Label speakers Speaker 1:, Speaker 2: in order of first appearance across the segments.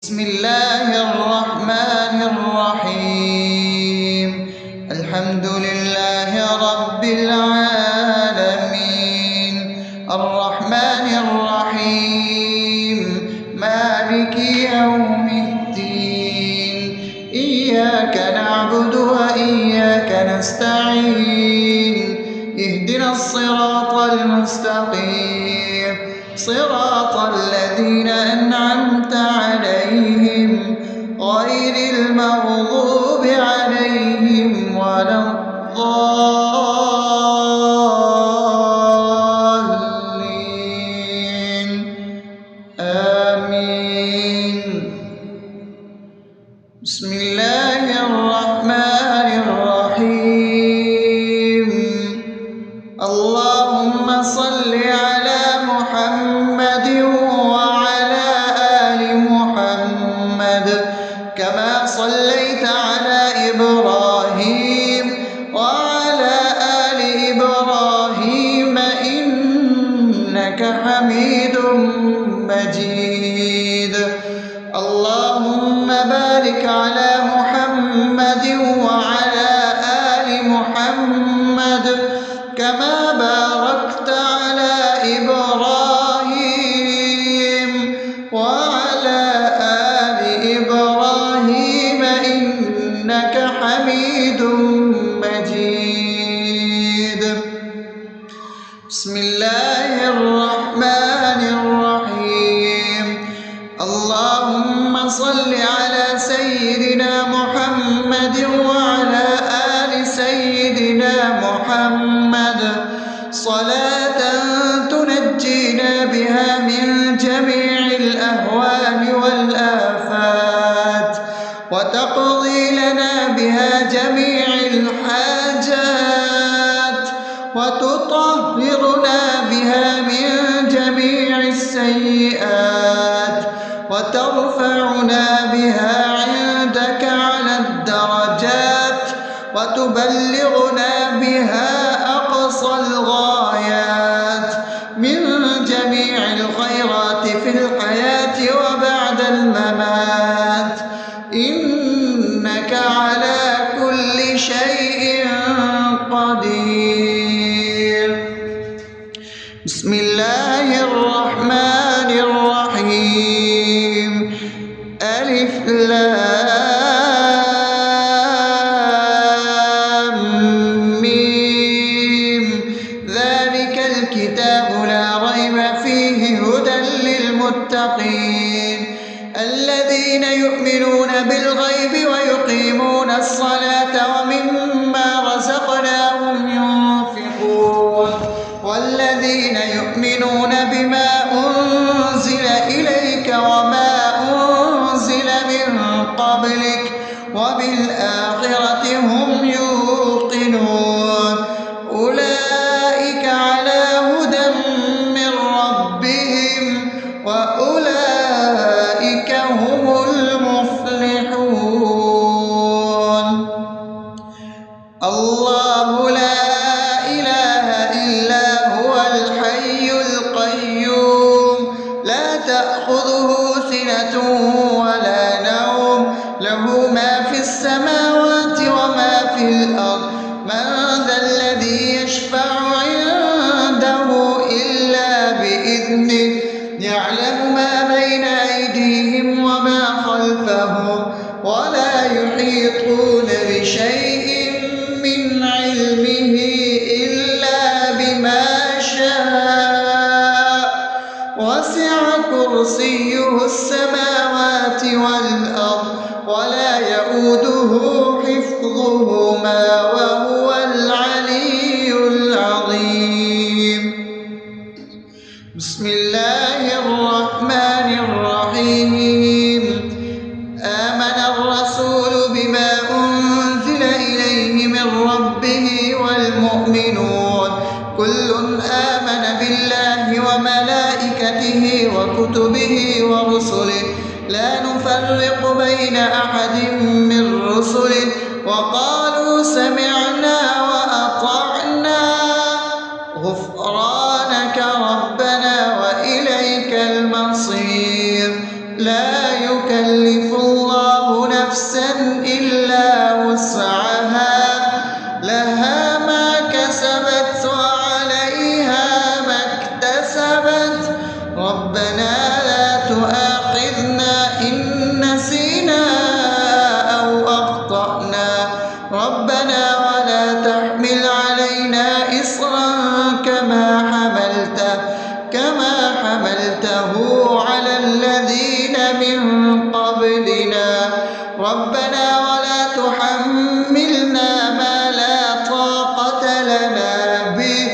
Speaker 1: بسم الله الرحمن الرحيم. الحمد لله رب العالمين، الرحمن الرحيم، مالك يوم الدين. إياك نعبد وإياك نستعين، اهدنا الصراط المستقيم، صراط الذين أنعمت عليهم غير المغضوب عليهم ولا الضالين. آمين. بسم الله الرحمن الرحيم. اللهم صل على محمد وعلى آل محمد كما صليت على إبراهيم وعلى آل إبراهيم إنك حميد مجيد. اللهم بارك على محمد وعلى آل محمد كما باركت على إبراهيم وعلى آل إبراهيم إنك حميد مجيد. بسم الله الرحمن الرحيم. اللهم صل على سيدنا محمد وعلى آل سيدنا محمد صلاة تنجينا بها من جميع الأهوال والآفات وتقضي لنا بها جميع الحاجات وتطهرنا بها من جميع السيئات وترفعنا بها عندك على الدرجات وتبلغنا بها أقصى الغايات من جميع الخيرات في الحياة وبعد الممات، إنك على كل شيء قدير. بسم الله الرحمن الرحيم. ألف لام ميم. ذلك الكتاب لا ريب فيه هدى للمتقين الذين يؤمنون بالغيب ويقيمون الصلاة ومما رزقناهم ينفقون والذين يؤمنون بما أنزل إليك وما أنزل من قبلك وبالآخرة هم يوقنون أولئك على هدى من ربهم وأولئك هم المفلحون. الله لا إله إلا هو الحي القيوم لا تأخذه سنة ولا نوم له ما في السماوات وما في الأرض. من ذا الذي يشفع عنده إلا بإذنه يعلم ما بين أيديهم وما خلفهم ولا يحيطون بشيء من علمه إلا بما شاء وسع كرسيه السماوات والأرض ولا يؤوده حفظهما وهو العلي العظيم. بسم الله الرحمن الرحيم. آمن الرسول بما أنزل إليه من ربه والمؤمنون كل آمن بالله وملائكته وكتبه ورسله لا نفرق بين أحد من رسله وقالوا سمعنا وأطعنا غفرانك ربنا وإليك المصير. لا يكلف قبلنا ربنا ولا تحملنا ما لا طاقة لنا به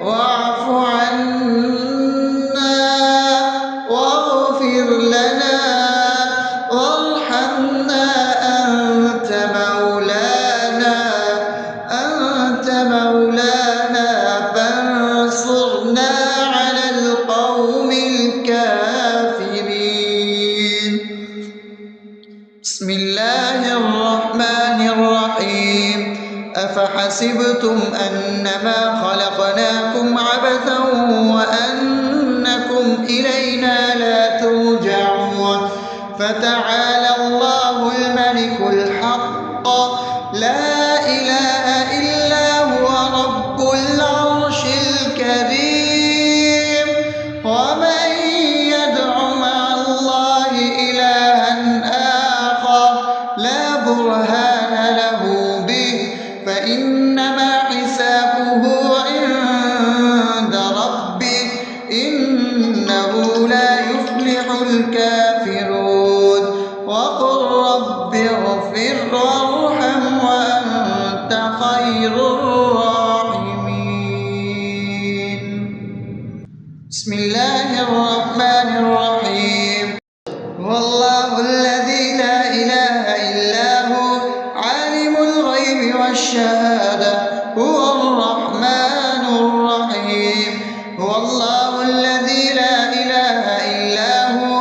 Speaker 1: واعف عنا واغفر لنا وارحمنا أنت مولانا فانصرنا على القوم الكافرين. بسم الله الرحمن الرحيم. أفحسبتم أنما خلقناكم عبثا وأنكم إلينا لا ترجعون فتعالى الله الملك الحق لا إله إلا هو رب العرش الكريم. ومن يدع مع الله إلها آخر لا برهان له به فإنما حسابه عند ربه إنه لا يفلح الكافرون. وقل رب اغفر وارحم وأنت خير الراحمين. بسم الله الرحمن الرحيم. هو الله الذي لا إله إلا هو عالم الغيب والشهادة هو الرحمن الرحيم. هو الله الذي لا إله إلا هو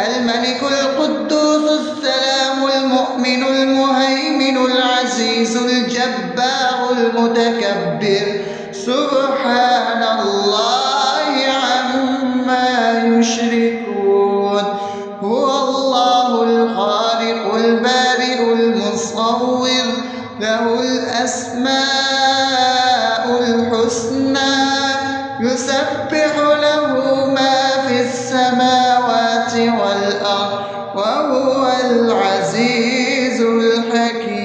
Speaker 1: الملك القدوس السلام المؤمن المهيمن العزيز الجبار المتكبر سبحان الله عما يشركون. هو الله الخالق البارئ المصور له الأسماء الحسنى يسبح له ما في السماوات والأرض وهو العزيز الحكيم.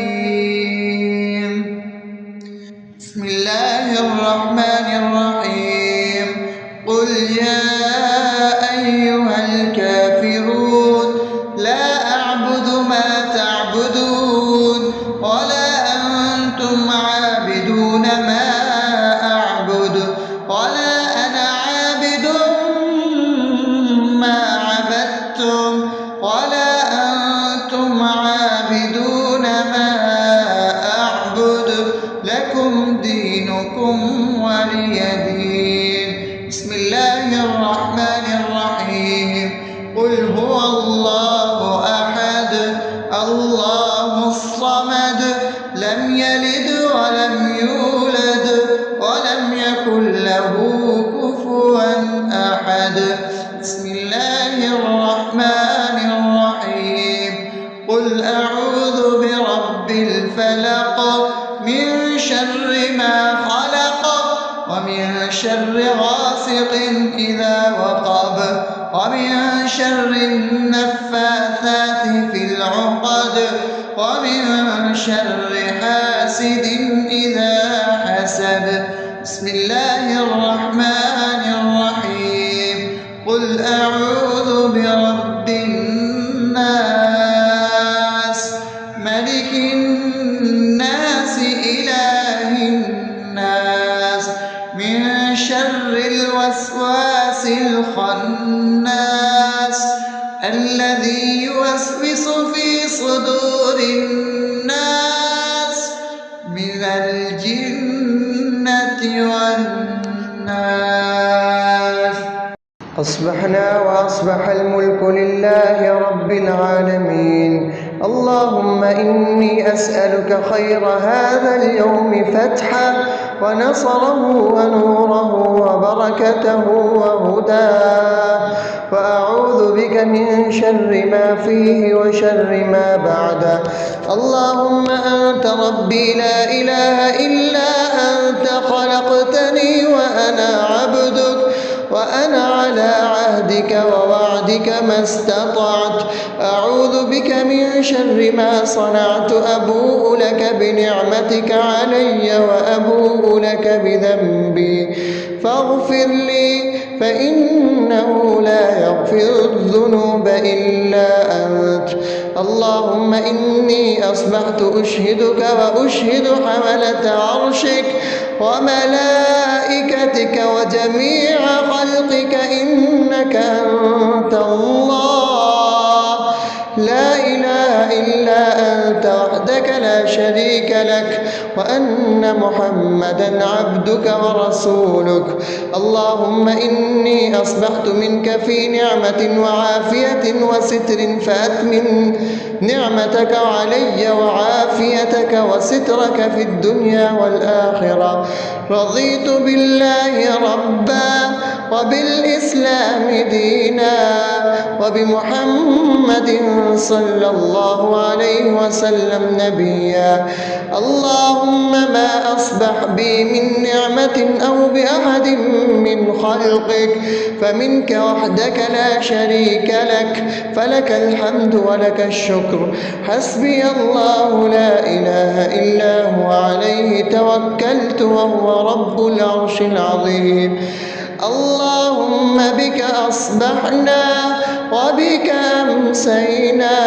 Speaker 1: بسم الله الرحمن الرحيم. قل يا أيها الكافرون لا أعبد ما تعبدون ولا أنتم عابدون ما أعبد ولا أنا عابد ما عبدتم ولا أنتم عابدون ما أعبد لكم دينكم ولي دين. بسم الله الرحمن الرحيم. قل هو الله أحد الله الصمد لم يلد ولم يولد ولم يكن له كفوا أحد. بسم الله الرحمن الرحيم. قل أعوذ برب الفلق من شر ما خلق ومن شر غاسق إذا وقب ومن شر النفاثات في العقد ومن شر حاسد إذا حسد. بسم الله الرحمن الرحيم. قل أعوذ برب الناس ملك الناس إله الناس من شر الوسواس الخناس الذي يوسوس في صدور الناس من الجنة والناس. أصبحنا وأصبح الملك لله رب العالمين. اللهم إني أسألك خير هذا اليوم فتحه ونصره ونوره وبركته وهداه وأعوذ بك من شر ما فيه وشر ما بعده. اللهم أنت ربي لا إله إلا أنت خلقتني وأنا عبدك وأنا على عهدك ووعدك ما استطعت. أعوذ بك من شر ما صنعت. أبوء لك بنعمتك علي وأبوء لك بذنبي فاغفر لي فإنه لا يغفر الذنوب إلا أنت. أنت. اللهم إني أصبحت أشهدك وأشهد حملة عرشك وملائكتك وجميع خلقك إنك أنت الله لا إله إلا أنت وحدك لا شريك لك وأن محمدا عبدك ورسولك. اللهم إني أصبحت منك في نعمة وعافية وستر فأتمم نعمتك علي وعافيتك وسترك في الدنيا والآخرة. رضيت بالله ربا وبالإسلام دينا وبمحمد صلى الله عليه وسلم نبيا. اللهم ما أصبح بي من نعمة أو بأحد من خلقك فمنك وحدك لا شريك لك فلك الحمد ولك الشكر. حسبي الله لا إله إلا هو عليه توكلت وهو رب العرش العظيم. اللهم بك أصبحنا وبك أمسينا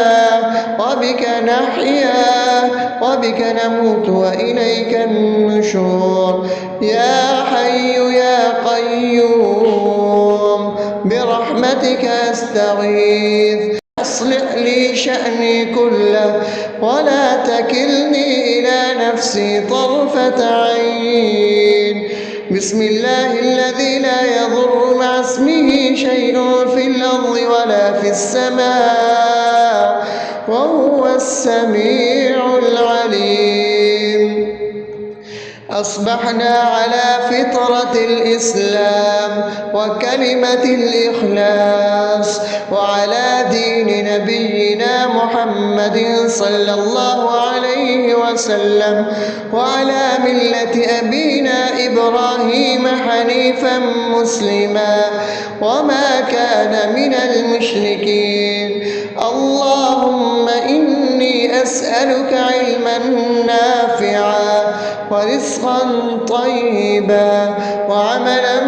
Speaker 1: وبك نحيا وبك نموت وإليك النشور. يا حي يا قيوم برحمتك أستغيث أصلح لي شأني كله ولا تكلني إلى نفسي طرفة عين. بسم الله الذي لا يضر مع اسمه شيء في الأرض ولا في السماء وهو السميع العليم. أصبحنا على فطرة الإسلام وكلمة الإخلاص وعلى دين نبينا محمد صلى الله عليه وسلم وعلى ملة أبينا إبراهيم حنيفا مسلما وما كان من المشركين. اللهم إني أسألك علما نافعا ورزقا طيبا وعملا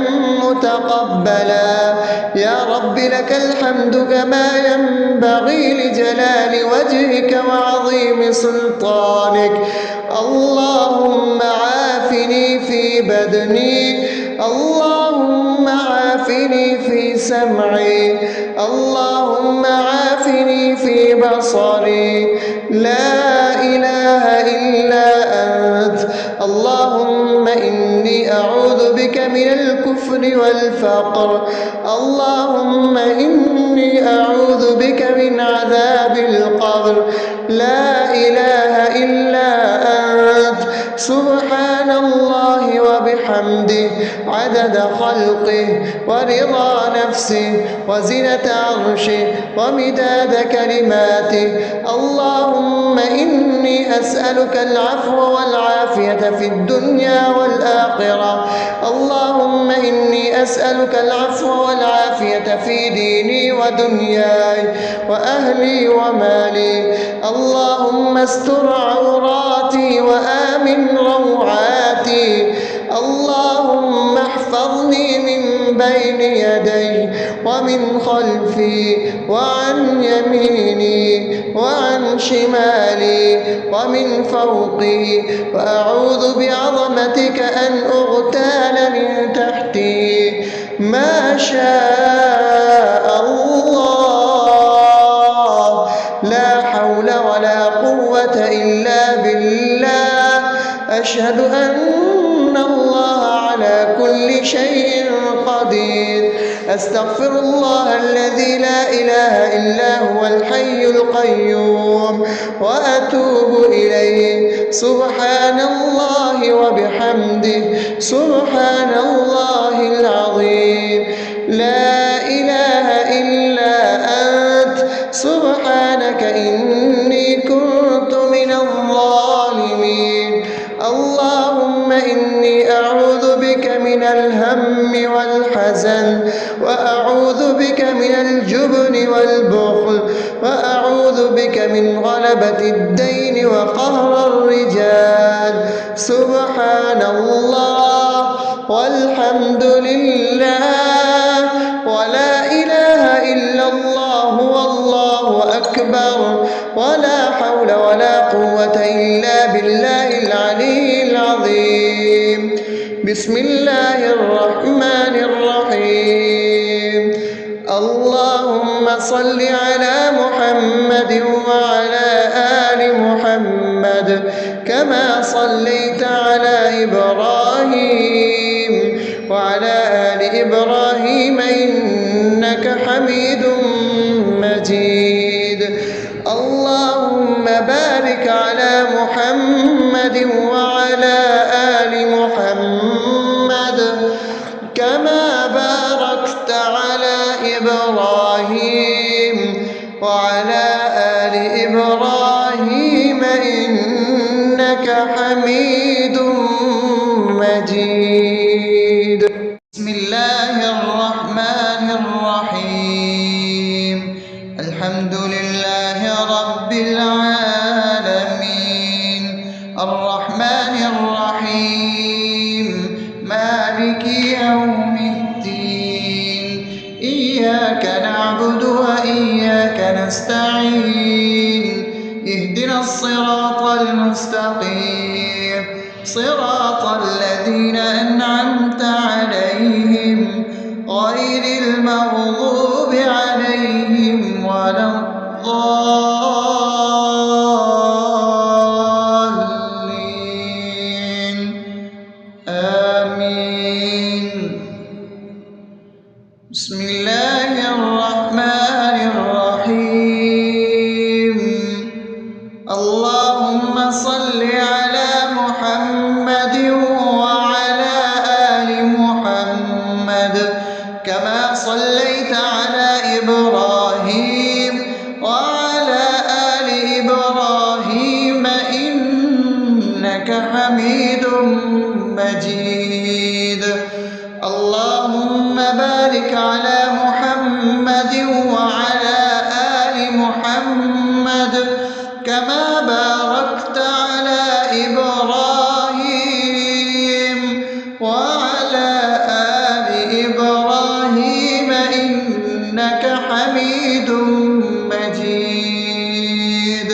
Speaker 1: متقبلا. يا رب لك الحمد كما ينبغي لجلال وجهك وعظيم سلطانك. اللهم عافني في بدني اللهم عافني في سمعي اللهم عافني في بصري. لا إله إلا أنت. اللهم إني أعوذ بك من الكفر والفقر. اللهم إني أعوذ بك من عذاب القبر. لا إله إلا أنت. سبحان الله وبحمده عدد خلقه ورضا نفسه وزنة عرشه ومداد كلماته. اللهم إني أسألك العفو والعافية في الدنيا والآخرة. اللهم إني أسألك العفو والعافية في ديني ودنياي وأهلي ومالي. اللهم استر عوراتي وآمن روعاتي. اللهم احفظني من بين يدي ومن خلفي وعن يميني وعن شمالي ومن فوقي وأعوذ بعظمتك أن أغتال من تحتي. ما شاء الله لا حول ولا قوة إلا بالله. أشهد أن الله على كل شيء قدير. أستغفر الله الذي لا إله إلا هو الحي القيوم وأتوب إليه. سبحان الله وبحمده سبحان الله العظيم. لا إله إلا أنت. سبحانك إني كنت من الظالمين. اللهم إني أعوذ بك من الهم والحزن وأعوذ بك من الجبن والبخل وأعوذ بك من غلبة الدين وقهر الرجال. سبحان الله والحمد لله ولا إله إلا الله والله أكبر. أكبر ولا حول ولا قوة إلا بالله العلي العظيم. بسم الله الرحمن الرحيم. اللهم صل على محمد وعلى آل محمد كما صليت على إبراهيم وعلى آل إبراهيم إنك حميد مجيد. اللهم بارك على محمد وعلى آل محمد كما باركت على إبراهيم وعلى آل إبراهيم إنك حميد مجيد. بسم الله الرحمن الرحيم. الحمد لله رب العالمين الرحمن الرحيم مالك يوم الدين إياك نعبد وإياك نستعين اهدنا الصراط المستقيم صراط الذين أنعمت عليهم غير المغضوب عليهم ولا الضالين آمين. بسم الله الرحمن الرحيم. اللهم صل على محمد وعلى آل محمد كما صليت على إبراهيم وعلى آل إبراهيم إنك حميد مجيد. اللهم بارك على محمد وعلى آل محمد كما باركت على إبراهيم وعلى آل إبراهيم إنك حميد مجيد.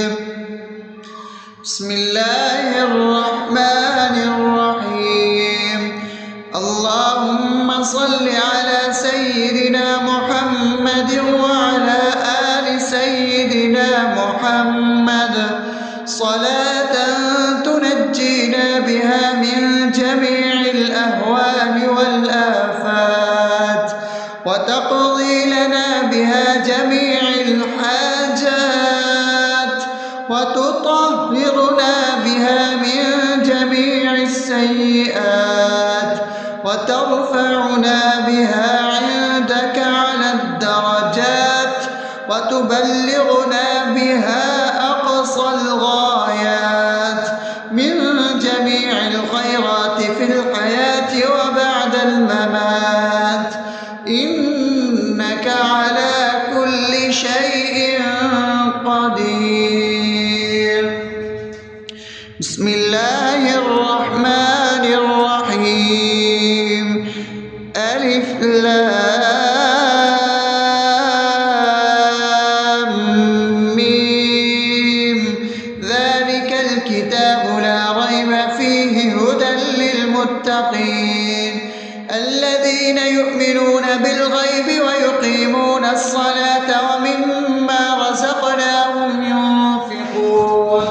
Speaker 1: بسم الله الرحمن الرحيم. اللهم صل على سيدنا محمد وعلى آل سيدنا محمد صلاة تنجينا بها من جميع الأهوال والآفات وتقضي لنا بها جميع الحاجات وتطهرنا بها من جميع السيئات وترفعنا بها عندك على الدرجات وتبلغنا بها أقصى الغايات من جميع الخيرات في الحياة وبعد الممات إنك على كل شيء قدير. بسم الله الرحمن الرحيم. ألف لام ميم ذلك الكتاب لا ريب فيه هدى للمتقين الذين يؤمنون بالغيب ويقيمون الصلاة ومما رزقناهم ينفقون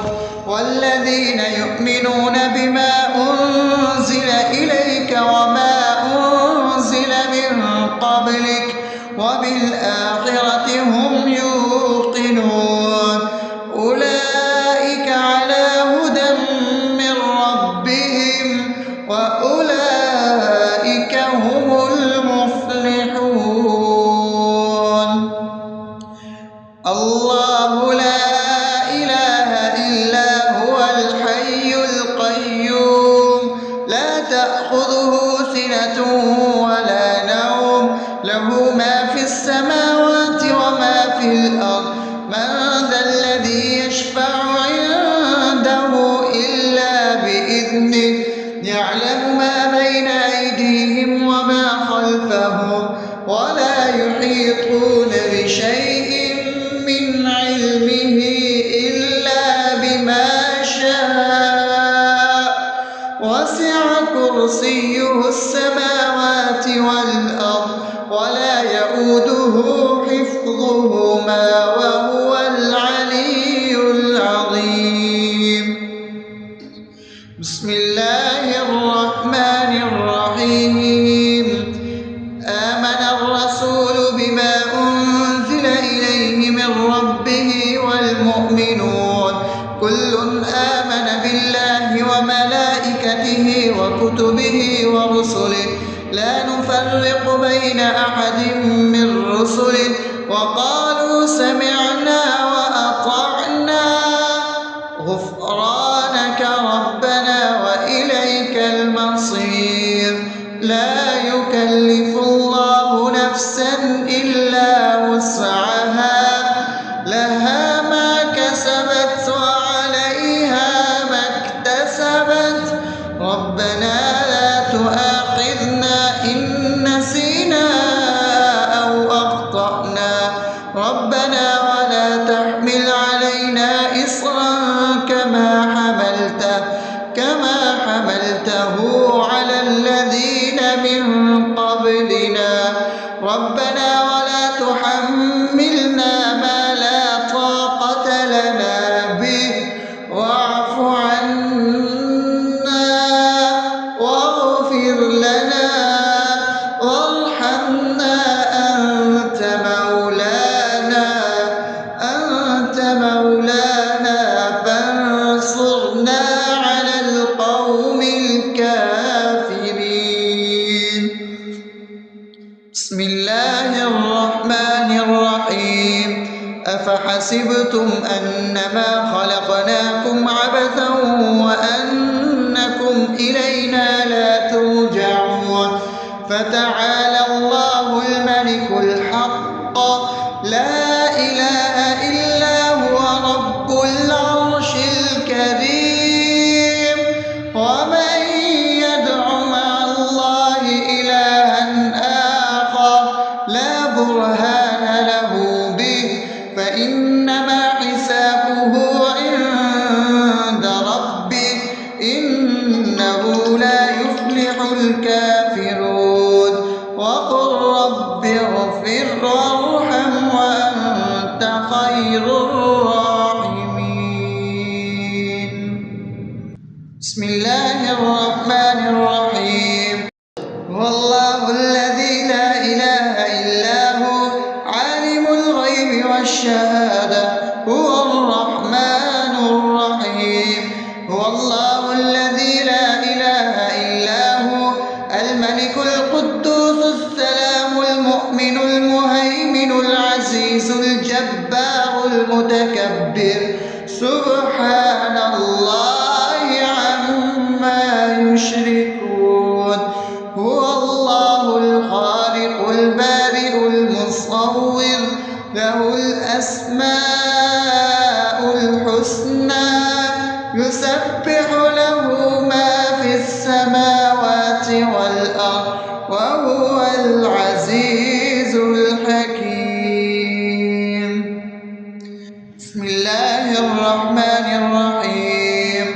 Speaker 1: والذين يؤمنون بما أنزل إليك وما أنزل من قبلك وبالآخرة هم يوقنون أولئك على هدى من ربهم وأولئك هم المفلحون. الله لا إله إلا هو الحي القيوم لا تأخذه سنة ولا نوم له ما في السماوات وما في الأرض من ذا الذي يشفع عنده إلا بإذنه يعلم ما بين أيديهم وما خلفهم ولا يحيطون بشيء من علمه كرسيه السماوات والأرض ولا يؤوده حفظهما وهو العلي العظيم. بسم الله الرحمن الرحيم. آمن الرسول بما أنزل إليه من ربه والمؤمنون كل آمن بالله وملائكته وكتبه ورسله لا نفرق بين أحد من رسله وقالوا سمعنا وأطعنا غفرانك ربنا وإليك المصير. لا يكلف الله نفسا إلا وسعها لها ما كسبت وعليها ما اكتسبت ربنا لا تؤاخذنا إن نسينا أو أخطأنا ربنا ولا تحمل علينا إصرا كما حملته على الذين من قبلنا ربنا ولا تحملنا ما لا طاقة لنا به واعف عنا واغفر لنا وارحمنا أنت مولانا فانصرنا على القوم الكافرين. بسم الله الرحمن الرحيم. أفحسبتم أنما خلقناكم عبثا وأنكم إلينا لا ترجعون فتعالى الله الملك الحق لا إله إلا هو رب العرش الكريم. ومن يدع مع الله إلها آخر لا برهان له به فإنما حسابه عند ربه إنه لا يفلح الكافرون. وقل رب اغفر وارحم وأنت خير الراحمين. بسم الله الرحمن الرحيم. هو الله الذي لا إله إلا هو عالم الغيب والشهادة هو الرحمن الرحيم. هو الله الذي لا إله إلا هو الملك القدوس السلام المؤمن المهيمن العزيز الجبار المتكبر سبحان الله عما يشركون. هو الله الخالق البارئ المصور له الأسماء الحسنى يسبح له ما في السماوات والأرض وهو العزيز الحكيم. بسم الله الرحمن الرحيم.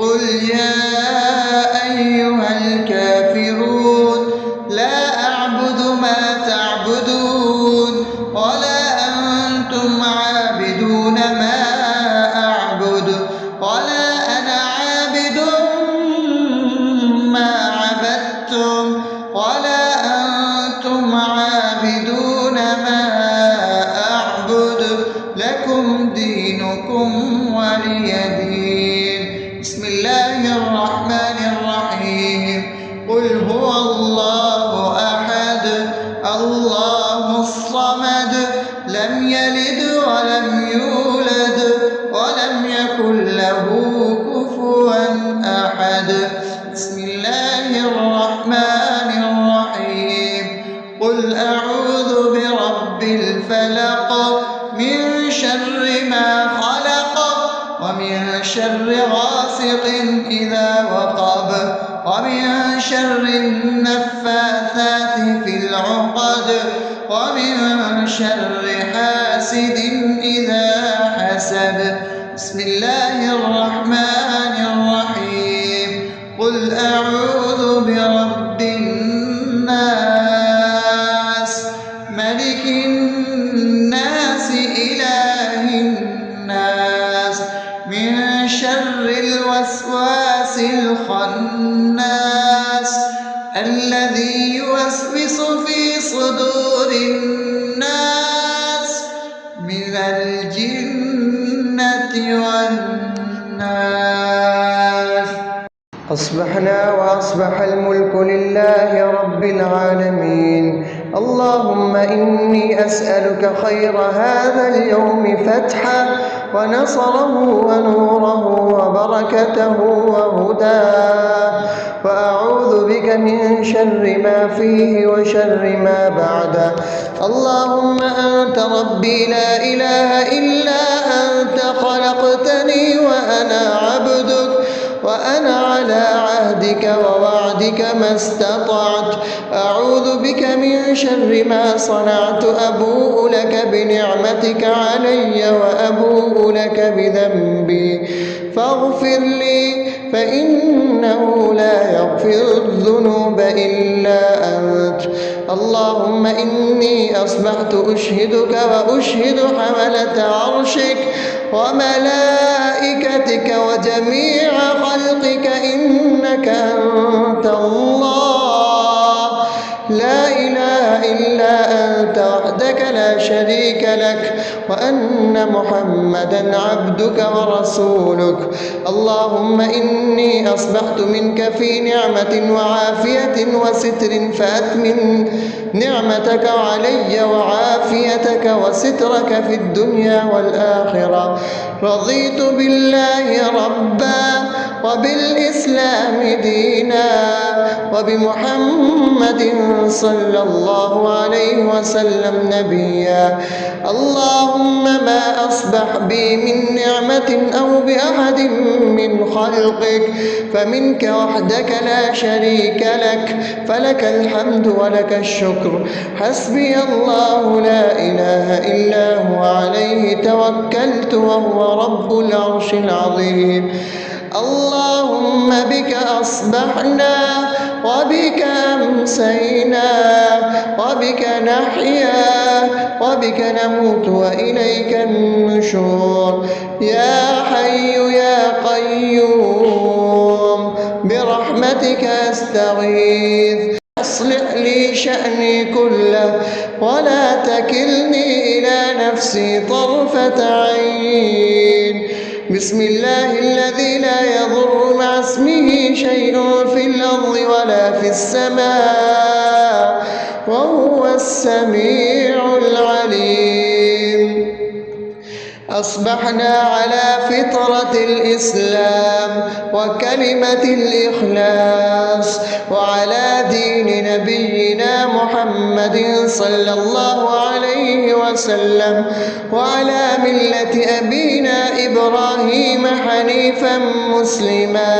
Speaker 1: قل يا أيها الكافرون لا أعبد ما تعبدون ولا أنتم عابدون ما أعبد ولا أنا عابد ما عبدتم ولا أنتم عابدون ما أعبد لكم دينكم ولي دين. بسم الله الرحمن الرحيم. قل هو الله أحد الله الصمد لم يلد ولم يولد ولم يكن له كفوا أحد. بسم الله الرحمن الرحيم. قل أعوذ برب الفلق من شر ما خلق ومن شر غاسق إذا وقب ومن شر النفاثات في العقد ومن شر حاسد إذا حسد. بسم الله الرحمن الرحيم. قل أعوذ برب من شر الوسواس الخناس الذي يوسوس في صدور الناس من الجنة والناس.
Speaker 2: أصبحنا وأصبح الملك لله رب العالمين. اللهم إني أسألك خير هذا اليوم فتحه ونصره ونوره وبركته وهداه، وأعوذ بك من شر ما فيه وشر ما بعده. اللهم أنت ربي لا إله إلا أنت، خلقتني وأنا عبدك، وأنا على عهدك ووعدك ما استطعت. أعوذ بك من شر ما صنعت، أبوء لك بنعمتك علي وأبوء لك بذنبي فاغفر لي، فإنه لا يغفر الذنوب إلا أنت. اللهم إني أصبحت أشهدك وأشهد حملة عرشك وملائكتك وجميع خلقك إنك أنت الله لا إله إلا أنت وحدك لا شريك لك، وأن محمدا عبدك ورسولك. اللهم إني أصبحت منك في نعمة وعافية وستر، فأتمن نعمتك علي وعافيتك وسترك في الدنيا والآخرة. رضيت بالله ربا وبالإسلام دينا وبمحمد صلى الله عليه وسلم نبيا. اللهم ما أصبح بي من نعمة أو بأحد من خلقك فمنك وحدك لا شريك لك، فلك الحمد ولك الشكر. حسبي الله لا إله إلا هو، عليه توكلت وهو رب العرش العظيم. اللهم بك أصبحنا وبك أمسينا وبك نحيا وبك نموت وإليك النشور. يا حي يا قيوم برحمتك أستغيث، أصلح لي شأني كله ولا تكلني إلى نفسي طرفة عين. بسم الله الذي لا يضر مع اسمه شيء في الأرض ولا في السماء وهو السميع العليم. أصبحنا على فطرة الإسلام وكلمة الإخلاص وعلى دين نبينا محمد صلى الله عليه وسلم وعلى ملة أبينا إبراهيم حنيفا مسلما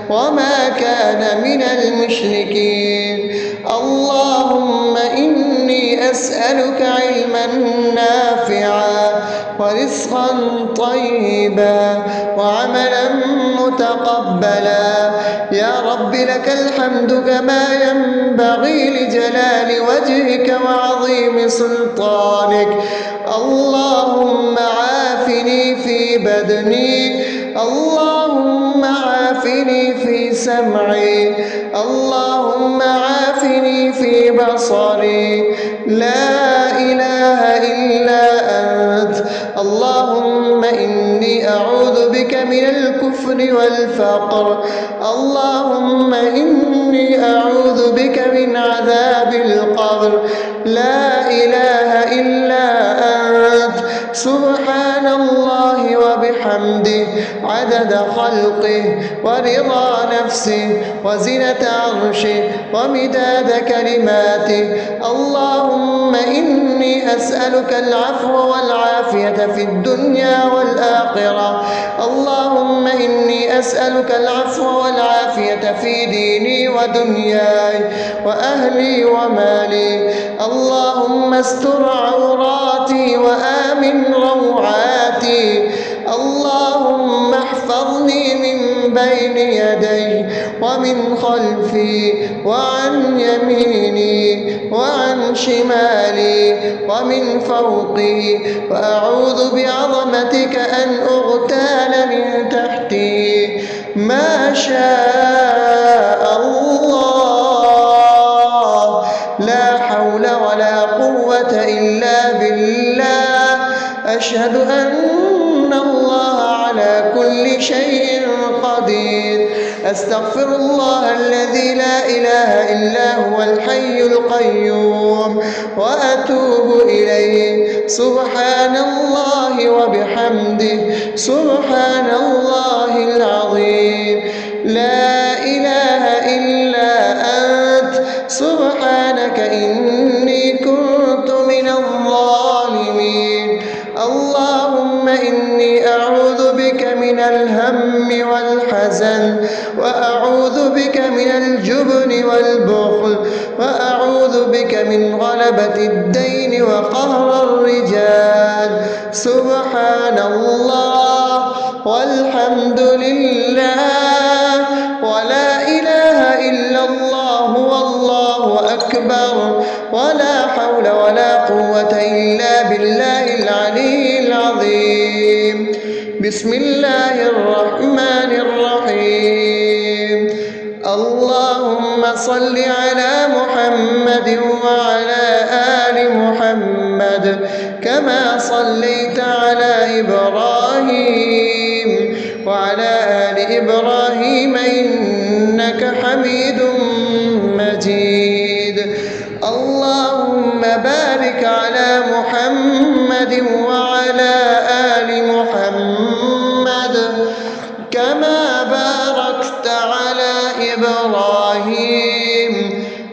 Speaker 2: وما كان من المشركين. اللهم إني أسألك علما نافعا ورزقا طيبا وعملا متقبلا. يا رب لك الحمد كما ينبغي لجلال وجهك وعظيم سلطانك. اللهم عافني في بدني، اللهم عافني في سمعي، اللهم عافني في بصري. لا إله إلا أنت. اللهم إني أعوذ بك من الكفر والفقر. اللهم إني أعوذ بك من عذاب القبر. لا إله إلا أنت. سبحان الله وبحمده عدد خلقه ورضا نفسه وزنة عرشه ومداد كلماته. اللهم إني أسألك العفو والعافية في الدنيا والآخرة. اللهم إني أسألك العفو والعافية في ديني ودنياي وأهلي ومالي. اللهم استر عوراتي وآمن روعاتي. اللهم احفظني من بين يدي ومن خلفي وعن يميني وعن شمالي ومن فوقي، وأعوذ بعظمتك أن أغتال من وأشهد أن الله على كل شيء قدير. أستغفر الله الذي لا إله إلا هو الحي القيوم وأتوب إليه. سبحان الله وبحمده سبحان الله العظيم. لا إله إلا أنت سبحانك إني كنت من الظالمين. اللهم إني أعوذ بك من الهم والحزن، وأعوذ بك من الجبن والبخل، وأعوذ بك من غلبة الدين وقهر الرجال. سبحان الله والحمد لله ولا إله إلا الله والله أكبر ولا حول ولا قوة إلا بالله العلي العظيم. بسم الله الرحمن الرحيم. اللهم صل على محمد وعلى آل محمد كما صليت على إبراهيم وعلى آل إبراهيم إنك حميد مجيد. اللهم بارك على محمد وعلى آل محمد كما باركت على إبراهيم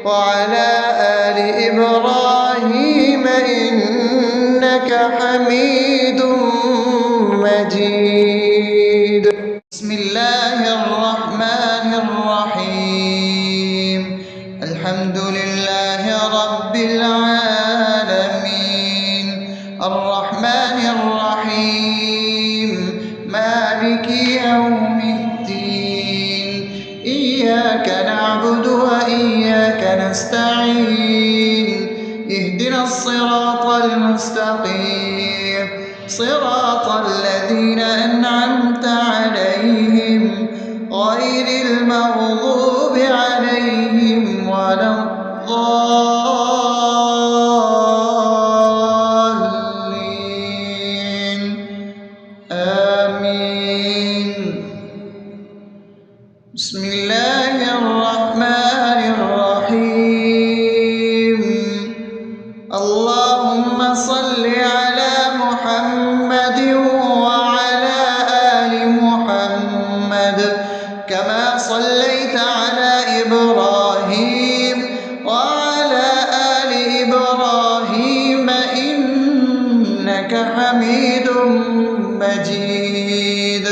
Speaker 2: وعلى آل إبراهيم إنك حميد مجيد.
Speaker 1: بسم الله الرحمن الرحيم. الحمد لله رب العالمين الرحمن الرحيم مالك يوم الدين. إياك نعبد وإياك نستعين. اهدنا الصراط المستقيم صراط الذين أنعمت عليهم غير المغضوب عليهم ولا الضالين. آمين. بسم الله الرحمن الرحيم. اللهم صل على محمد وعلى آل محمد كما صليت على إبراهيم وعلى آل إبراهيم إنك حميد مجيد.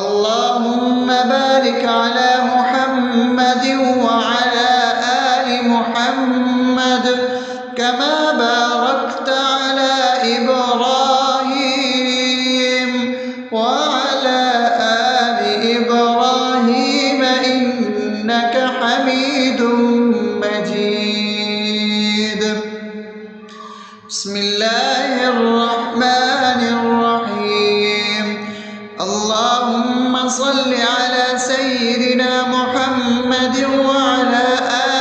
Speaker 1: اللهم بارك على محمد وعلى آل محمد كما باركت على إبراهيم وعلى آل إبراهيم إنك حميد مجيد. بسم الله الرحمن الرحيم. اللهم صل على سيدنا محمد وعلى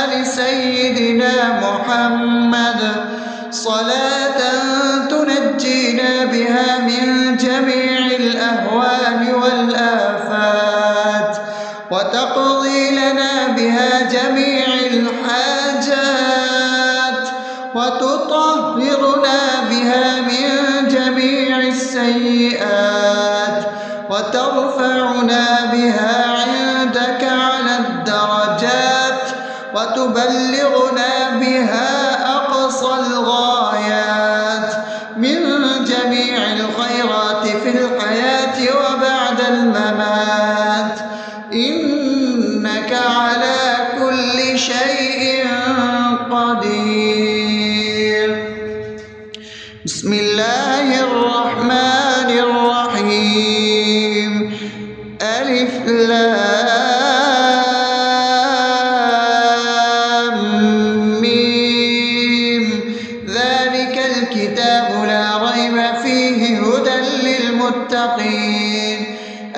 Speaker 1: آل سيدنا محمد صلاة تنجينا بها من جميع الأهوال والآفات وتقضي لنا بها جميع الحاجات وتطهرنا بها من جميع السيئات وترفعنا بها عندك على الدرجات وتبلغنا بها أقصى الغايات من جميع الخيرات في الحياة وبعد الممات إنك على كل شيء قدير. بسم الله الرحمن الرحيم. ألف لام ميم. ذلك الكتاب لا ريب فيه هدى للمتقين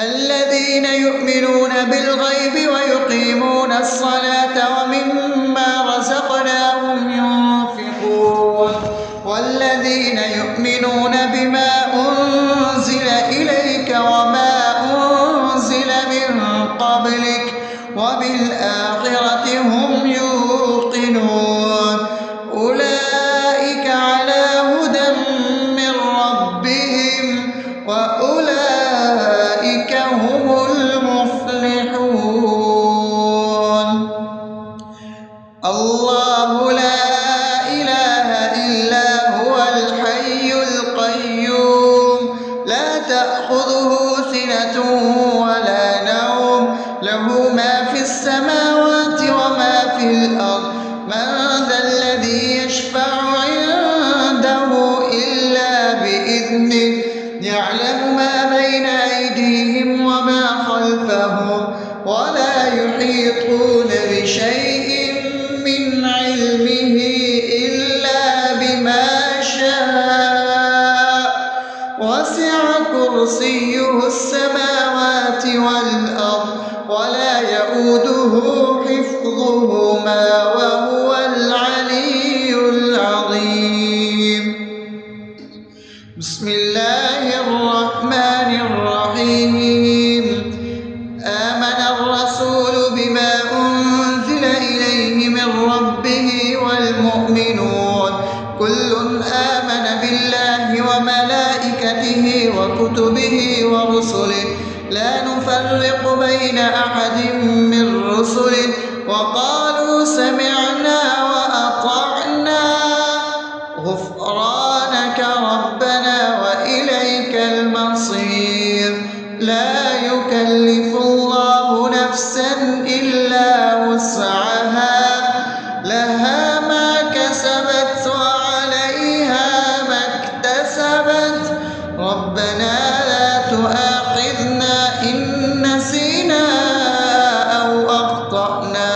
Speaker 1: الذين يؤمنون بالغيب ويقيمون الصلاة ومما رزقناهم ينفقون والذين يؤمنون بما أنزل أولئك هم المفلحون. الله لا إله إلا هو الحي القيوم لا تأخذه سنة ولا نوم له ما في السماوات وما في الأرض من ذا الذي يشفع عنده إلا بإذنه يعلم ما بين أيديهم وما خلفهم ولا يحيطون بشيء من علمه إلا بما شاء وسع كرسيه السماوات والأرض ولا يئوده حفظهما وهو العلي العظيم. بسم الله الرحمن الرحيم. آمن الرسول بما أنزل إليه من ربه والمؤمنون كل آمن بالله وملائكته وكتبه ورسله لا نفرق بين أحد من رسله وقالوا سمعنا وأطعنا غفرانك ربنا وإليك المصير. لا يكلف الله نفسا إلا وسعها لها ما كسبت وعليها ما اكتسبت ربنا لا تؤاخذنا إن نسينا أو أخطأنا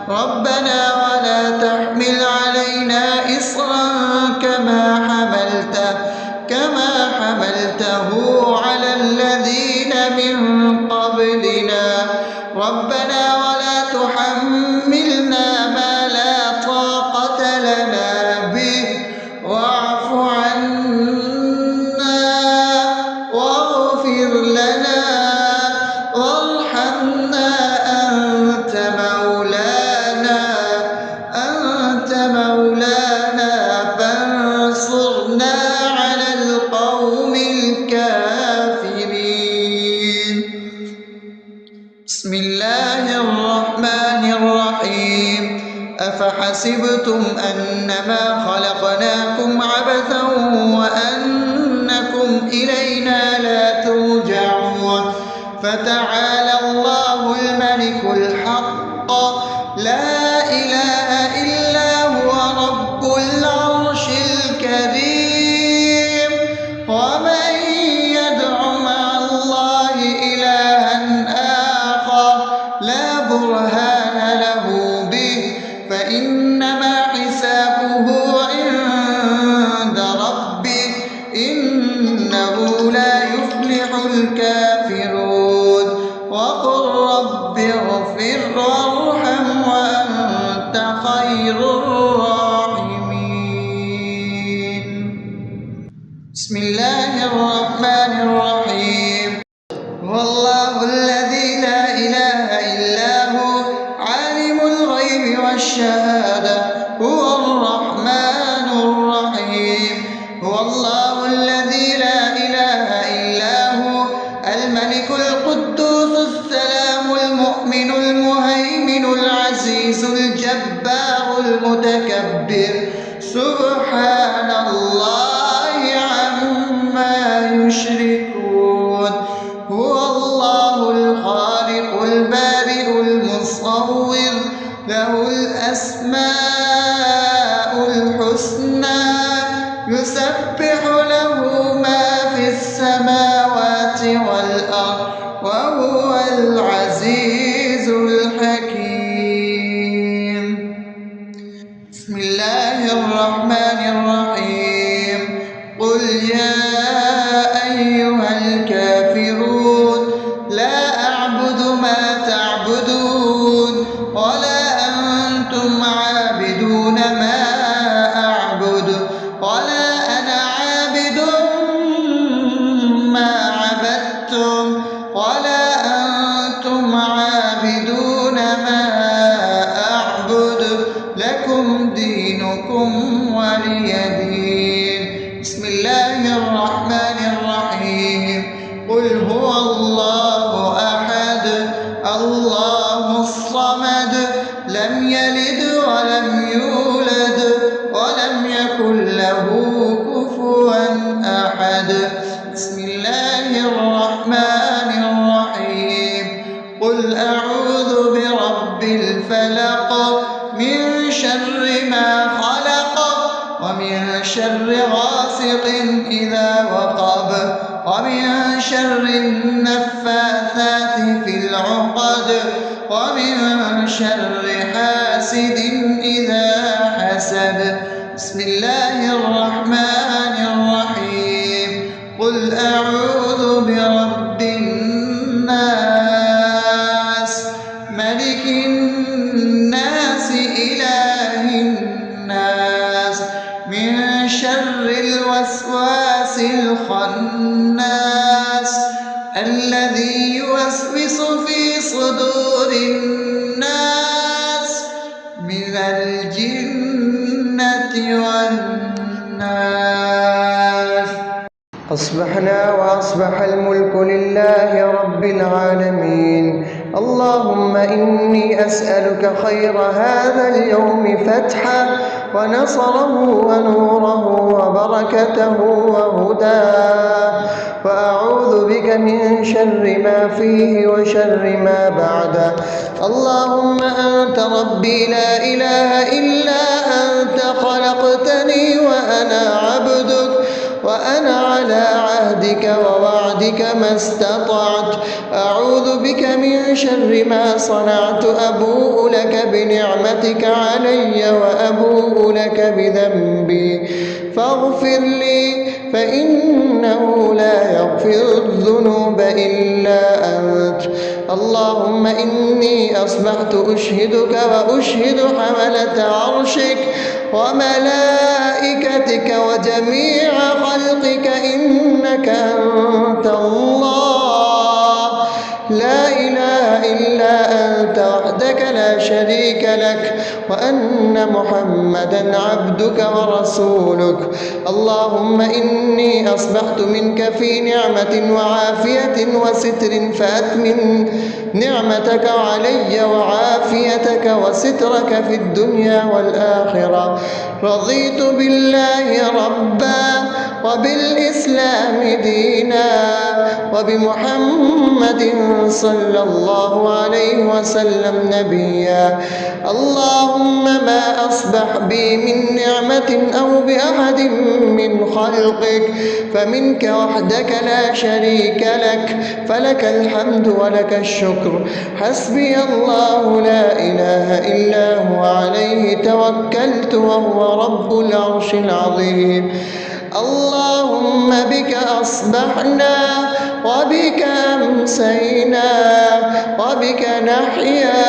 Speaker 1: ربنا ولا تحمل علينا إصرا كما حملته على الذين من قبلنا ربنا ولا تحملنا ما لا طاقة لنا به واعف عنا واغفر لنا وارحمنا أنت مولانا فانصرنا على القوم الكافرين. بسم الله الرحمن الرحيم. أفحسبتم أنما خلقناكم عبثا وأنكم إلينا لا ترجعون فتعالى الله الملك الحق لا إله إلا هو رب العرش الكريم. ومن يدع مع الله إلها آخر لا برهان له به فإنما حسابه عند ربه إنه لا يفلح الكافرون. وقل رب اغفر وارحم وأنت خير الراحمين. بسم الله الرحمن الرحيم. هو الله الذي لا إله إلا هو عالم الغيب والشهادة هو الرحمن الرحيم. هو الله الذي لا إله إلا هو الملك القدوس السلام المؤمن المهيمن العزيز الجبار المتكبر سبحان الله عما يشركون. هو الله الخالق البارئ المصور له الأسماء الحسنى يسبح له ما في السماوات والأرض وهو العزيز الحكيم. بسم الله الرحمن الرحيم. قل يا أيها الكافرون لا أعبد ما تعبدون ولا أنتم عابدون ما أعبد ولا أنا عابد ما عبدتم ولا أنتم عابدون ما أعبد لكم دينكم ولي دين. بسم الله الرحمن الرحيم. قل هو الله أحد الله الصمد لم يلد ولم يولد ولم يكن له كفوا أحد. بسم الله الرحمن الرحيم. قل أعوذ برب الفلق من شر ما خلق ومن شر غاسق إذا وقب ومن شر النفاثات في العقد ومن شر حاسد إذا حسد. بسم الله الرحمن الرحيم. قل أعوذ برب الناس ملك الناس إله الناس من شر الوسواس الخناس الذي يوسوس في صدور الناس من الجنة والناس.
Speaker 2: أصبحنا وأصبح الملك لله رب العالمين. اللهم إني أسألك خير هذا اليوم فتحه ونصره ونوره وبركته وهداه، وأعوذ بك من شر ما فيه وشر ما بعده. اللهم أنت ربي لا إله إلا أنت خلقتني وأنا عبدك وأنا على عهدك ووعدك ما استطعت. أعوذ بك من شر ما صنعت. أبوء لك بنعمتك علي وأبوء لك بذنبي فاغفر لي فإنه لا يغفر الذنوب إلا أنت. اللهم إني أصبحت أشهدك وأشهد حملة عرشك وملائكتك وجميع خلقك إنك أنت الله لا إله إلا أنت وحدك لا شريك لك، وأن محمدا عبدك ورسولك. اللهم إني أصبحت منك في نعمة وعافية وستر فأتمم نعمتك علي وعافيتك وسترك في الدنيا والآخرة. رضيت بالله ربا وبالإسلام دينا وبمحمد صلى الله عليه وسلم نبيا. اللهم ما أصبح بي من نعمة أو بأحد من خلقك فمنك وحدك لا شريك لك، فلك الحمد ولك الشكر. حسبي الله لا إله إلا هو عليه توكلت وهو رب العرش العظيم. اللهم بك أصبحنا وبك أمسينا وبك نحيا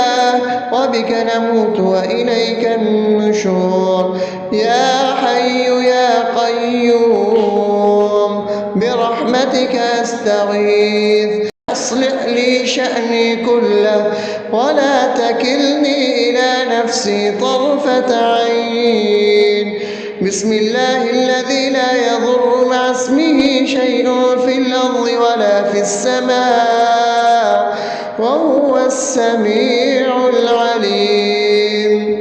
Speaker 2: وبك نموت وإليك النشور. يا حي يا قيوم برحمتك أستغيث. أصلح لي شأني كله ولا تكلني إلى نفسي طرفة عين. بسم الله الذي لا يضر مع اسمه شيء في الأرض ولا في السماء وهو السميع العليم.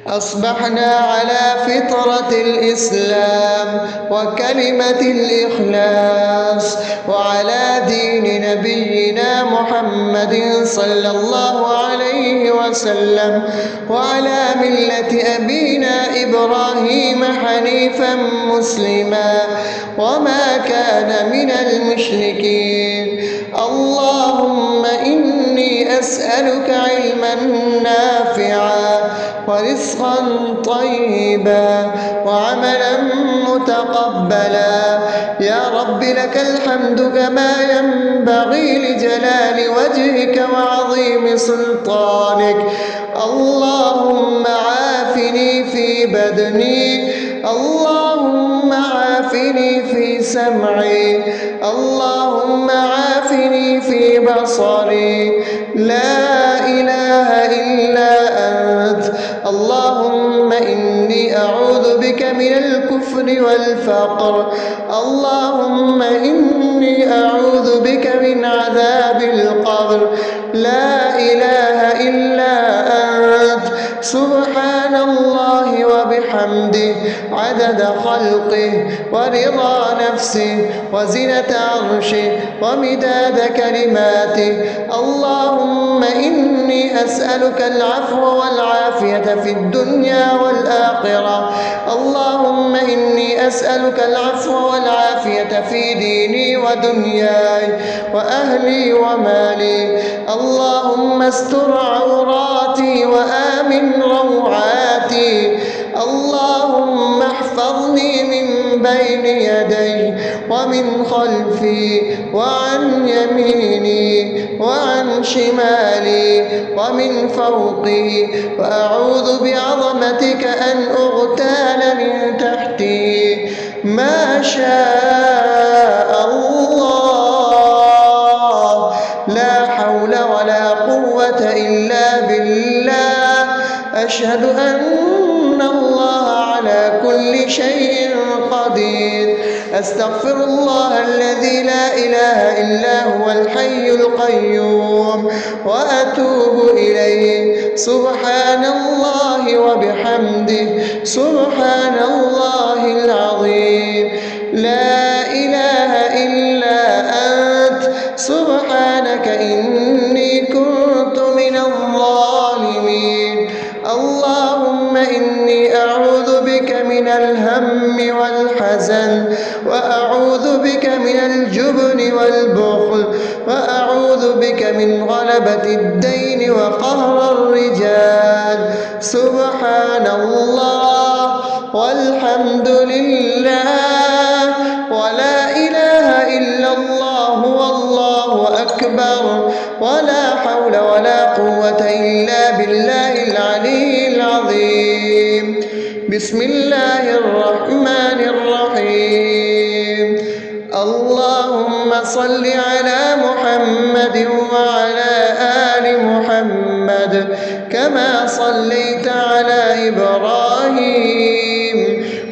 Speaker 2: أصبحنا على فطرة الإسلام وكلمة الإخلاص وعلى دين نبينا محمد صلى الله عليه وسلم وعلى ملة أبينا إبراهيم حنيفا مسلما وما كان من المشركين. اللهم إني أسألك علما نافعا ورزقا طيبا وعملا متقبلا. يا رب لك الحمد كما ينبغي لجلال وجهك وعظيم سلطانك. اللهم عافني في بدني، اللهم عافني في سمعي، اللهم عافني في بصري. لا إله إلا أنت. اللهم إني أعوذ بك من الكفر والفقر. اللهم إني إني أعوذ بك من عذاب القبر. لا إله إلا أنت سبحان الله وبحمده عدد خلقه ورضا نفسه وزنة عرشه ومداد كلماته. اللهم إني أسألك العفو والعافية في الدنيا والآخرة. اللهم إني أسألك العفو والعافية في ديني ودنياي وأهلي ومالي. اللهم استر عوراتي وآمن روعاتي. اللهم احفظني من بين يدي ومن خلفي وعن يميني وعن شمالي ومن فوقي، وأعوذ بعظمتك أن أغتال من تحتي. ما شاء الله، لا حول ولا قوة إلا بالله. أشهد أن الله على كل شيء قدير. أستغفر الله الذي لا إله إلا هو الحي القيوم وأتوب إليه. سبحان الله وبحمده سبحان الله العظيم. لا إله إلا أنت سبحانك إني كنت من الظالمين. اللهم إني أعوذ بك من الهم والحزن، وأعوذ بك من الجبن والبخل، وأعوذ بك من غلبة الدين وقهر الرجال. سبحان الله والحمد لله ولا إله إلا الله والله أكبر، ولا حول ولا قوة إلا بالله العلي العظيم. بسم الله الرحمن الرحيم. اللهم صل على محمد وعلى آل محمد كما صليت على إبراهيم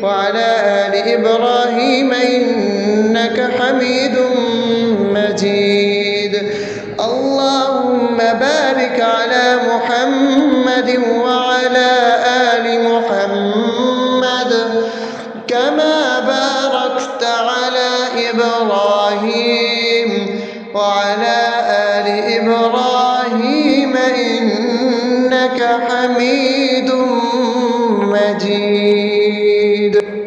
Speaker 2: وعلى آل إبراهيم إنك حميد مجيد. اللهم بارك على محمد وعلى آل محمد كما باركت على إبراهيم وعلى آل إبراهيم إنك حميد مجيد.